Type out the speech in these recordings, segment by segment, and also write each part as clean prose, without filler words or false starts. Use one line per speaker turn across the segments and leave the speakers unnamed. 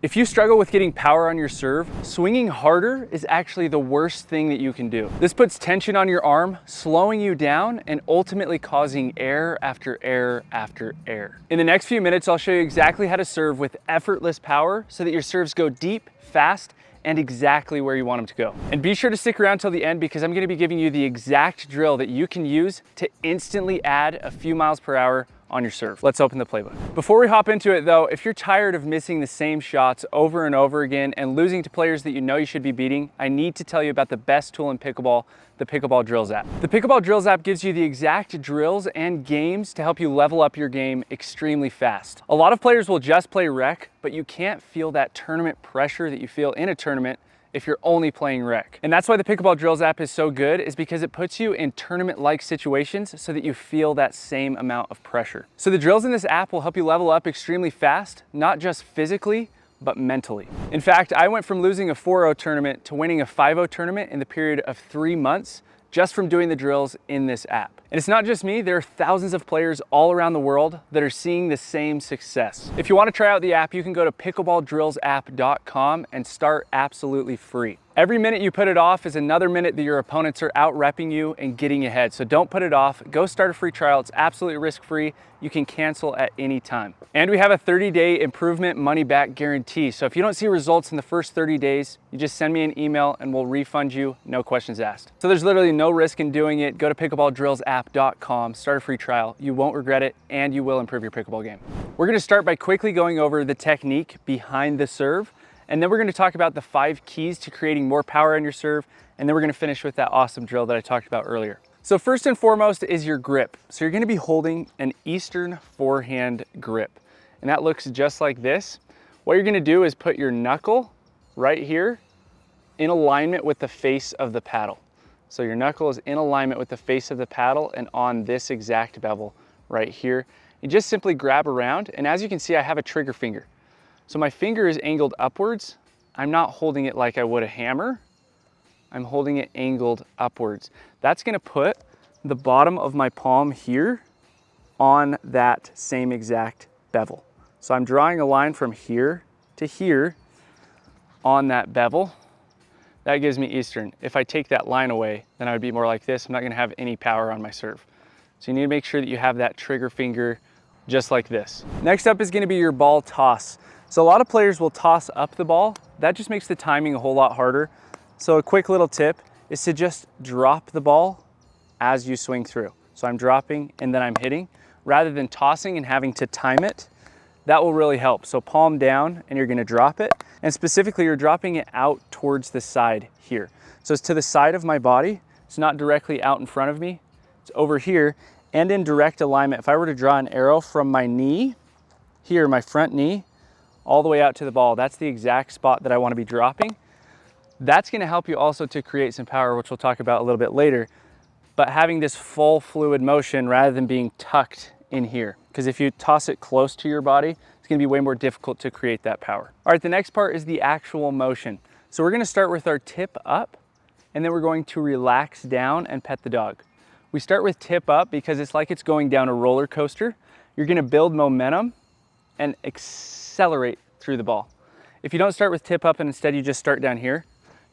If you struggle with getting power on your serve, swinging harder is actually the worst thing that you can do. This puts tension on your arm, slowing you down, and ultimately causing error after error after error. In the next few minutes, I'll show you exactly how to serve with effortless power so that your serves go deep, fast, and exactly where you want them to go. And be sure to stick around till the end because I'm gonna be giving you the exact drill that you can use to instantly add a few miles per hour on your serve. Let's open the playbook. Before we hop into it though, if you're tired of missing the same shots over and over again and losing to players that you know you should be beating, I need to tell you about the best tool in pickleball, the Pickleball Drills App. The Pickleball Drills App gives you the exact drills and games to help you level up your game extremely fast. A lot of players will just play rec, but you can't feel that tournament pressure that you feel in a tournament if you're only playing rec. And that's why the Pickleball Drills app is so good, is because it puts you in tournament-like situations so that you feel that same amount of pressure. So the drills in this app will help you level up extremely fast, not just physically, but mentally. In fact, I went from losing a 4-0 tournament to winning a 5-0 tournament in the period of 3 months just from doing the drills in this app. And it's not just me, there are thousands of players all around the world that are seeing the same success. If you want to try out the app, you can go to pickleballdrillsapp.com and start absolutely free. Every minute you put it off is another minute that your opponents are out repping you and getting ahead. So don't put it off. Go start a free trial. It's absolutely risk-free. You can cancel at any time. And we have a 30-day improvement money-back guarantee. So if you don't see results in the first 30 days, you just send me an email and we'll refund you, no questions asked. So there's literally no risk in doing it. Go to pickleballdrillsapp.com, start a free trial. You won't regret it and you will improve your pickleball game. We're gonna start by quickly going over the technique behind the serve. And then we're gonna talk about the 5 keys to creating more power on your serve. And then we're gonna finish with that awesome drill that I talked about earlier. So first and foremost is your grip. So you're gonna be holding an Eastern forehand grip. And that looks just like this. What you're gonna do is put your knuckle right here in alignment with the face of the paddle. So your knuckle is in alignment with the face of the paddle and on this exact bevel right here. You just simply grab around, and as you can see, I have a trigger finger. So my finger is angled upwards. I'm not holding it like I would a hammer. I'm holding it angled upwards. That's gonna put the bottom of my palm here on that same exact bevel. So I'm drawing a line from here to here on that bevel. That gives me Eastern. If I take that line away, then I would be more like this. I'm not gonna have any power on my serve. So you need to make sure that you have that trigger finger just like this. Next up is gonna be your ball toss. So a lot of players will toss up the ball. That just makes the timing a whole lot harder. So a quick little tip is to just drop the ball as you swing through. So I'm dropping and then I'm hitting, rather than tossing and having to time it. That will really help. So palm down and you're gonna drop it. And specifically, you're dropping it out towards the side here. So it's to the side of my body. It's not directly out in front of me. It's over here and in direct alignment. If I were to draw an arrow from my knee, here, my front knee, all the way out to the ball, that's the exact spot that I wanna be dropping. That's gonna help you also to create some power, which we'll talk about a little bit later, but having this full fluid motion rather than being tucked in here. Because if you toss it close to your body, it's gonna be way more difficult to create that power. All right, the next part is the actual motion. So we're gonna start with our tip up, and then we're going to relax down and pet the dog. We start with tip up because it's like it's going down a roller coaster. You're gonna build momentum and accelerate through the ball. If you don't start with tip up and instead you just start down here,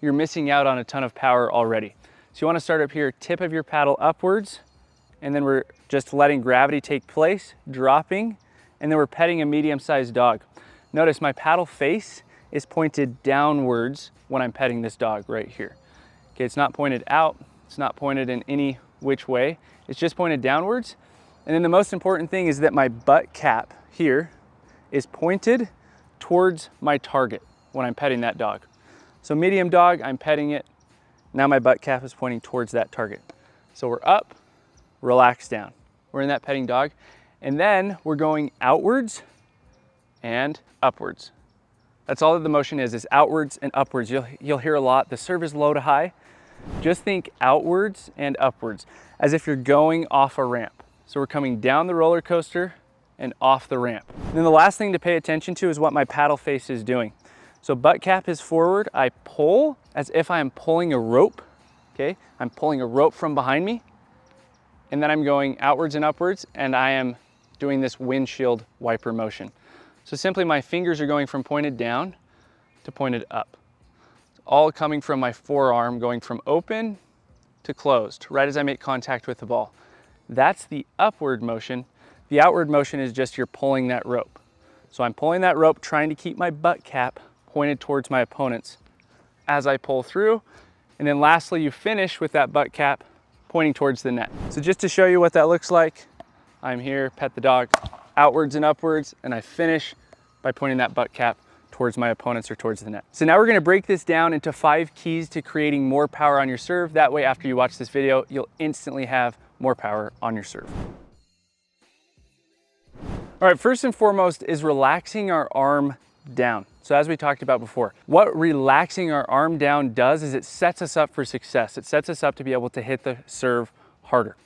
you're missing out on a ton of power already. So you wanna start up here, tip of your paddle upwards, and then we're just letting gravity take place, dropping, and then we're petting a medium-sized dog. Notice my paddle face is pointed downwards when I'm petting this dog right here. Okay, it's not pointed out, it's not pointed in any which way, it's just pointed downwards. And then the most important thing is that my butt cap here is pointed towards my target when I'm petting that dog. So medium dog, I'm petting it. Now my butt cap is pointing towards that target. So we're up, relax down. We're in that petting dog. And then we're going outwards and upwards. That's all that the motion is outwards and upwards. You'll hear a lot, the serve is low to high. Just think outwards and upwards, as if you're going off a ramp. So we're coming down the roller coaster and off the ramp. And then the last thing to pay attention to is what my paddle face is doing. So butt cap is forward, I pull as if I'm pulling a rope, okay? I'm pulling a rope from behind me, and then I'm going outwards and upwards, and I am doing this windshield wiper motion. So simply my fingers are going from pointed down to pointed up. It's all coming from my forearm, going from open to closed, right as I make contact with the ball. That's the upward motion. The outward motion is just you're pulling that rope. So I'm pulling that rope, trying to keep my butt cap pointed towards my opponents as I pull through. And then lastly, you finish with that butt cap pointing towards the net. So just to show you what that looks like, I'm here, pet the dog, outwards and upwards, and I finish by pointing that butt cap towards my opponents or towards the net. So now we're gonna break this down into 5 keys to creating more power on your serve. That way, after you watch this video, you'll instantly have more power on your serve. All right, first and foremost is relaxing our arm down. So as we talked about before, what relaxing our arm down does is it sets us up for success. It sets us up to be able to hit the serve harder.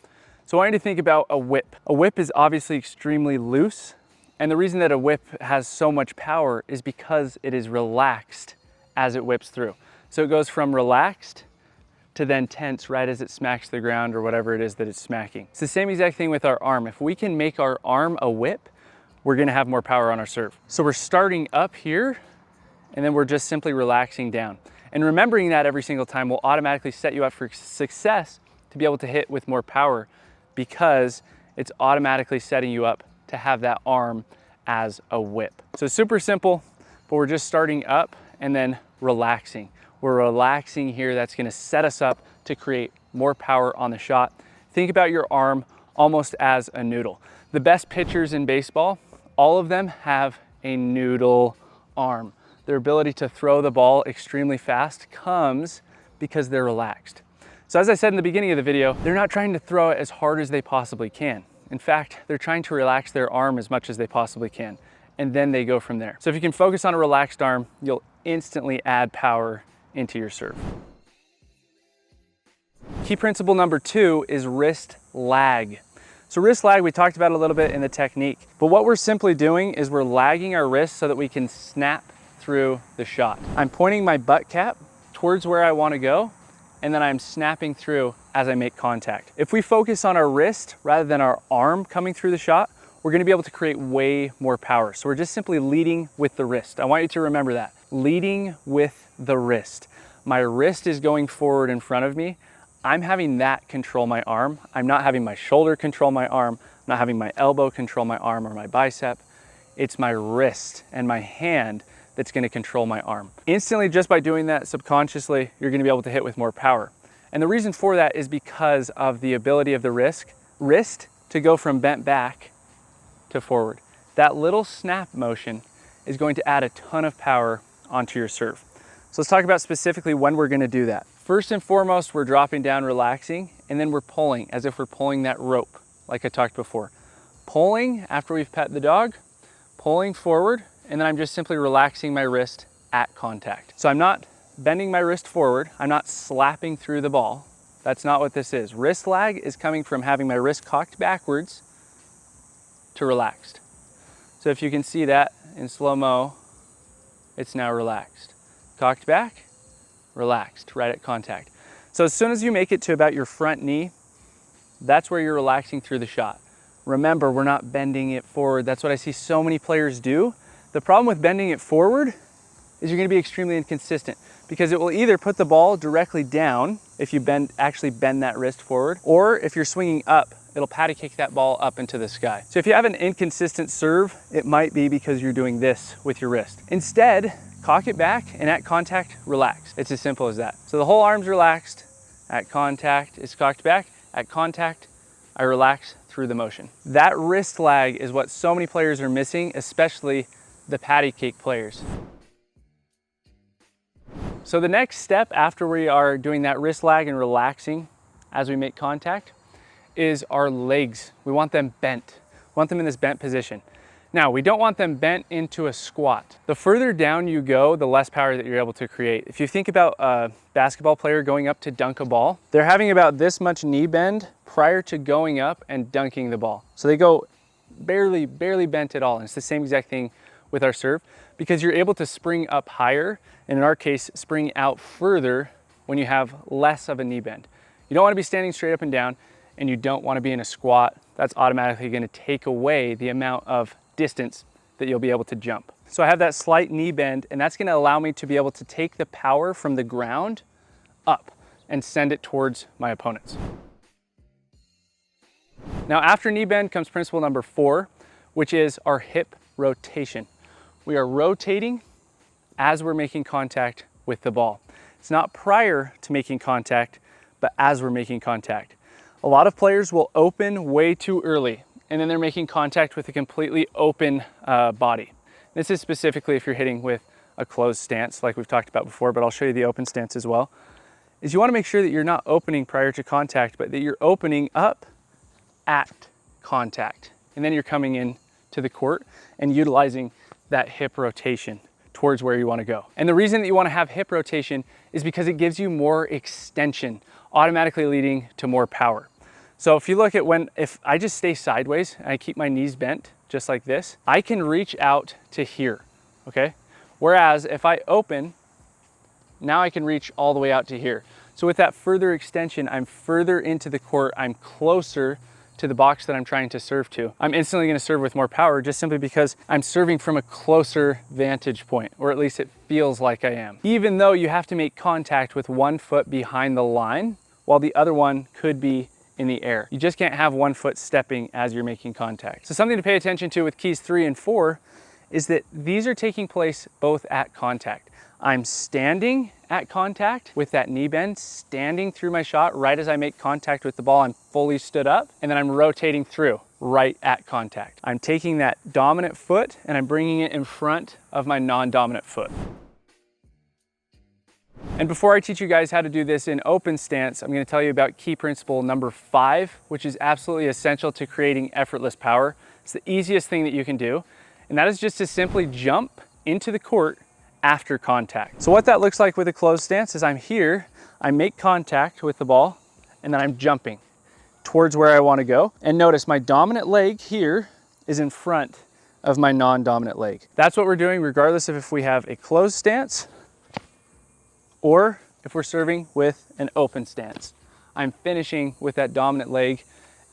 So I want you to think about a whip. A whip is obviously extremely loose, and the reason that a whip has so much power is because it is relaxed as it whips through. So it goes from relaxed to then tense right as it smacks the ground or whatever it is that it's smacking. It's the same exact thing with our arm. If we can make our arm a whip, we're gonna have more power on our serve. So we're starting up here, and then we're just simply relaxing down. And remembering that every single time will automatically set you up for success to be able to hit with more power, because it's automatically setting you up to have that arm as a whip. So super simple, but we're just starting up and then relaxing. We're relaxing here. That's gonna set us up to create more power on the shot. Think about your arm almost as a noodle. The best pitchers in baseball, all of them have a noodle arm. Their ability to throw the ball extremely fast comes because they're relaxed. So as I said in the beginning of the video, they're not trying to throw it as hard as they possibly can. In fact, they're trying to relax their arm as much as they possibly can, and then they go from there. So if you can focus on a relaxed arm, you'll instantly add power into your serve. Key principle number 2 is wrist lag. So wrist lag, we talked about a little bit in the technique, but what we're simply doing is we're lagging our wrist so that we can snap through the shot. I'm pointing my butt cap towards where I want to go, and then I'm snapping through as I make contact. If we focus on our wrist rather than our arm coming through the shot, we're gonna be able to create way more power. So we're just simply leading with the wrist. I want you to remember that. Leading with the wrist. My wrist is going forward in front of me. I'm having that control my arm. I'm not having my shoulder control my arm. I'm not having my elbow control my arm or my bicep. It's my wrist and my hand that's gonna control my arm. Instantly, just by doing that subconsciously, you're gonna be able to hit with more power. And the reason for that is because of the ability of the wrist to go from bent back to forward. That little snap motion is going to add a ton of power onto your serve. So let's talk about specifically when we're gonna do that. First and foremost, we're dropping down, relaxing, and then we're pulling as if we're pulling that rope, like I talked before. Pulling after we've pet the dog, pulling forward, and then I'm just simply relaxing my wrist at contact. So I'm not bending my wrist forward, I'm not slapping through the ball. That's not what this is. Wrist lag is coming from having my wrist cocked backwards to relaxed. So if you can see that in slow-mo, it's now relaxed. Cocked back, relaxed, right at contact. So as soon as you make it to about your front knee, that's where you're relaxing through the shot. Remember, we're not bending it forward. That's what I see so many players do. The problem with bending it forward is you're gonna be extremely inconsistent, because it will either put the ball directly down if you actually bend that wrist forward, or if you're swinging up, it'll patty kick that ball up into the sky. So if you have an inconsistent serve, it might be because you're doing this with your wrist. Instead, cock it back and at contact, relax. It's as simple as that. So the whole arm's relaxed, at contact, it's cocked back, at contact, I relax through the motion. That wrist lag is what so many players are missing, especially the patty cake players. So the next step after we are doing that wrist lag and relaxing as we make contact is our legs. We want them bent. We want them in this bent position. Now, we don't want them bent into a squat. The further down you go, the less power that you're able to create. If you think about a basketball player going up to dunk a ball, they're having about this much knee bend prior to going up and dunking the ball. So they go barely bent at all. And it's the same exact thing with our serve, because you're able to spring up higher, and in our case, spring out further when you have less of a knee bend. You don't want to be standing straight up and down, and you don't want to be in a squat. That's automatically going to take away the amount of distance that you'll be able to jump. So I have that slight knee bend, and that's gonna allow me to be able to take the power from the ground up and send it towards my opponents. Now after knee bend comes principle number 4, which is our hip rotation. We are rotating as we're making contact with the ball. It's not prior to making contact, but as we're making contact. A lot of players will open way too early, and then they're making contact with a completely open body. This is specifically if you're hitting with a closed stance like we've talked about before, but I'll show you the open stance as well. Is you wanna make sure that you're not opening prior to contact, but that you're opening up at contact. And then you're coming in to the court and utilizing that hip rotation towards where you wanna go. And the reason that you wanna have hip rotation is because it gives you more extension, automatically leading to more power. So if you look at if I just stay sideways and I keep my knees bent just like this, I can reach out to here, okay? Whereas if I open, now I can reach all the way out to here. So with that further extension, I'm further into the court, I'm closer to the box that I'm trying to serve to. I'm instantly gonna serve with more power just simply because I'm serving from a closer vantage point, or at least it feels like I am. Even though you have to make contact with one foot behind the line, while the other one could be in the air. You just can't have one foot stepping as you're making contact. So something to pay attention to with keys 3 and 4 is that these are taking place both at contact. I'm standing at contact with that knee bend, standing through my shot right as I make contact with the ball. I'm fully stood up, and then I'm rotating through right at contact. I'm taking that dominant foot and I'm bringing it in front of my non-dominant foot. And before I teach you guys how to do this in open stance, I'm going to tell you about key principle number 5, which is absolutely essential to creating effortless power. It's the easiest thing that you can do, and that is just to simply jump into the court after contact. So what that looks like with a closed stance is I'm here, I make contact with the ball, and then I'm jumping towards where I want to go. And notice my dominant leg here is in front of my non-dominant leg. That's what we're doing regardless of if we have a closed stance or if we're serving with an open stance. I'm finishing with that dominant leg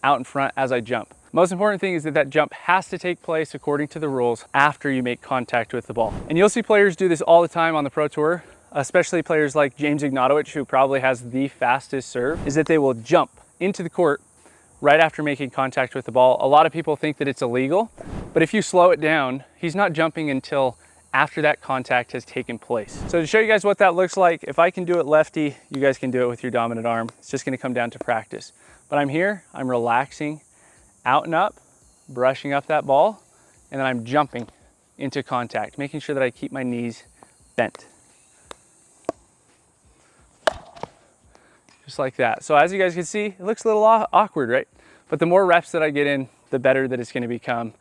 out in front as I jump. Most important thing is that that jump has to take place according to the rules after you make contact with the ball. And you'll see players do this all the time on the Pro Tour, especially players like James Ignatowicz, who probably has the fastest serve, is that they will jump into the court right after making contact with the ball. A lot of people think that it's illegal, but if you slow it down, he's not jumping until after that contact has taken place. So to show you guys what that looks like, if I can do it lefty, you guys can do it with your dominant arm. It's just gonna come down to practice. But I'm here, I'm relaxing, out and up, brushing up that ball, and then I'm jumping into contact, making sure that I keep my knees bent. Just like that. So as you guys can see, it looks a little awkward, right? But the more reps that I get in, the better that it's gonna become.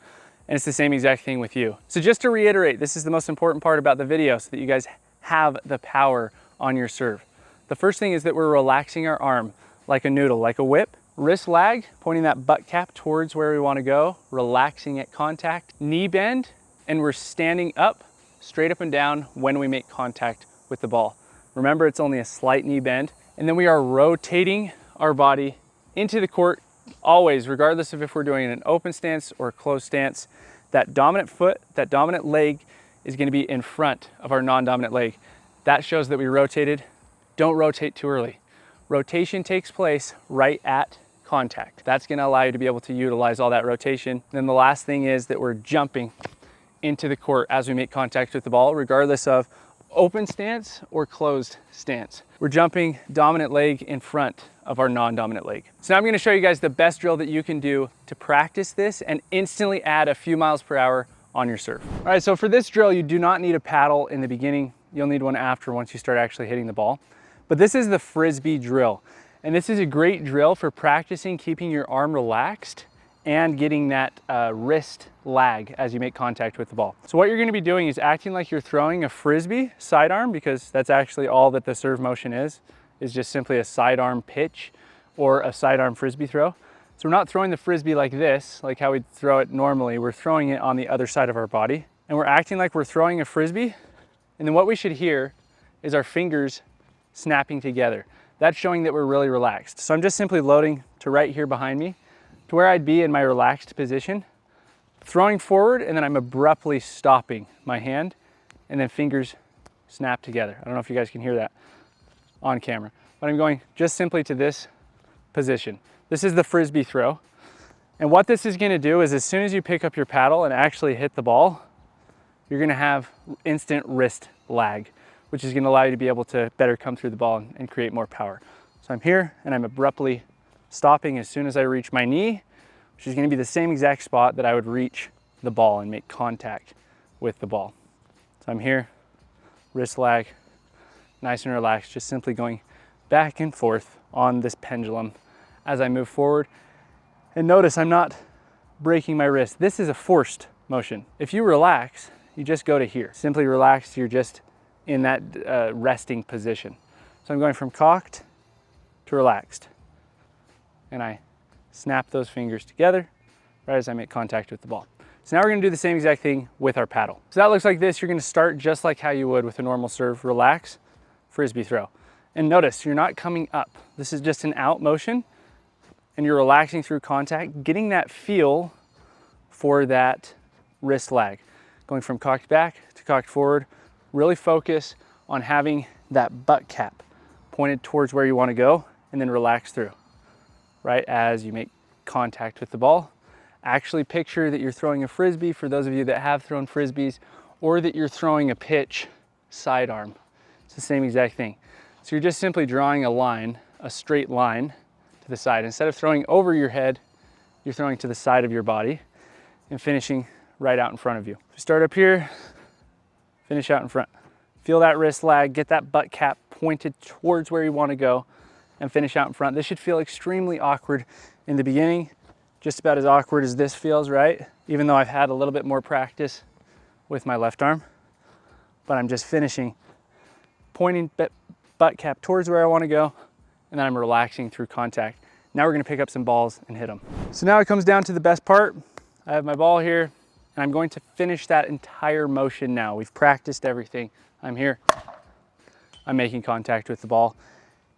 And it's the same exact thing with you. So just to reiterate, this is the most important part about the video so that you guys have the power on your serve. The first thing is that we're relaxing our arm like a noodle, like a whip. Wrist lag, pointing that butt cap towards where we want to go, relaxing at contact. Knee bend, and we're standing up, straight up and down when we make contact with the ball. Remember, it's only a slight knee bend. And then we are rotating our body into the court, always, regardless of if we're doing an open stance or a closed stance. That dominant foot, that dominant leg is going to be in front of our non-dominant leg. That shows that we rotated. Don't rotate too early. Rotation takes place right at contact. That's going to allow you to be able to utilize all that rotation. And then the last thing is that we're jumping into the court as we make contact with the ball, regardless of open stance or closed stance. We're jumping dominant leg in front of our non-dominant leg. So now I'm going to show you guys the best drill that you can do to practice this and instantly add a few miles per hour on your serve. All right, so for this drill, you do not need a paddle in the beginning. You'll need one after, once you start actually hitting the ball. But this is the Frisbee drill. And this is a great drill for practicing keeping your arm relaxed and getting that wrist lag as you make contact with the ball. So what you're gonna be doing is acting like you're throwing a Frisbee sidearm, because that's actually all that the serve motion is just simply a sidearm pitch or a sidearm Frisbee throw. So we're not throwing the Frisbee like this, like how we'd throw it normally. We're throwing it on the other side of our body. And we're acting like we're throwing a Frisbee. And then what we should hear is our fingers snapping together. That's showing that we're really relaxed. So I'm just simply loading to right here behind me, to where I'd be in my relaxed position, throwing forward, and then I'm abruptly stopping my hand, and then fingers snap together. I don't know if you guys can hear that on camera, but I'm going just simply to this position. This is the Frisbee throw. And what this is gonna do is as soon as you pick up your paddle and actually hit the ball, you're gonna have instant wrist lag, which is gonna allow you to be able to better come through the ball and create more power. So I'm here and I'm abruptly stopping as soon as I reach my knee, which is gonna be the same exact spot that I would reach the ball and make contact with the ball. So I'm here, wrist lag, nice and relaxed, just simply going back and forth on this pendulum as I move forward. And notice I'm not breaking my wrist. This is a forced motion. If you relax, you just go to here. Simply relax, you're just in that resting position. So I'm going from cocked to relaxed. And I snap those fingers together right as I make contact with the ball. So now we're gonna do the same exact thing with our paddle. So that looks like this. You're gonna start just like how you would with a normal serve, relax, Frisbee throw. And notice you're not coming up. This is just an out motion, and you're relaxing through contact, getting that feel for that wrist lag. Going from cocked back to cocked forward, really focus on having that butt cap pointed towards where you wanna go, and then relax through, right as you make contact with the ball. Actually picture that you're throwing a Frisbee, for those of you that have thrown Frisbees, or that you're throwing a pitch sidearm. It's the same exact thing. So you're just simply drawing a line, a straight line to the side. Instead of throwing over your head, you're throwing to the side of your body and finishing right out in front of you. So start up here, finish out in front. Feel that wrist lag, get that butt cap pointed towards where you want to go, and finish out in front. This should feel extremely awkward in the beginning, just about as awkward as this feels, right? Even though I've had a little bit more practice with my left arm, but I'm just finishing, pointing butt cap towards where I want to go, and then I'm relaxing through contact. Now we're gonna pick up some balls and hit them. So now it comes down to the best part. I have my ball here, and I'm going to finish that entire motion now. We've practiced everything. I'm here, I'm making contact with the ball.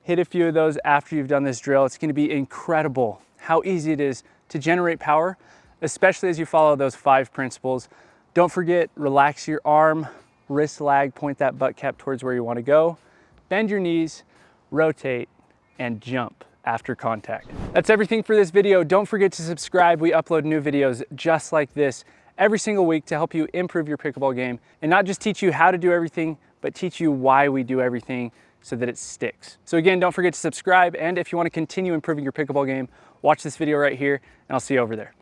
Hit a few of those after you've done this drill. It's gonna be incredible how easy it is to generate power, especially as you follow those 5 principles. Don't forget, relax your arm, wrist lag, point that butt cap towards where you wanna go, bend your knees, rotate, and jump after contact. That's everything for this video. Don't forget to subscribe. We upload new videos just like this every single week to help you improve your pickleball game, and not just teach you how to do everything, but teach you why we do everything so that it sticks. So again, don't forget to subscribe, and if you want to continue improving your pickleball game, watch this video right here, and I'll see you over there.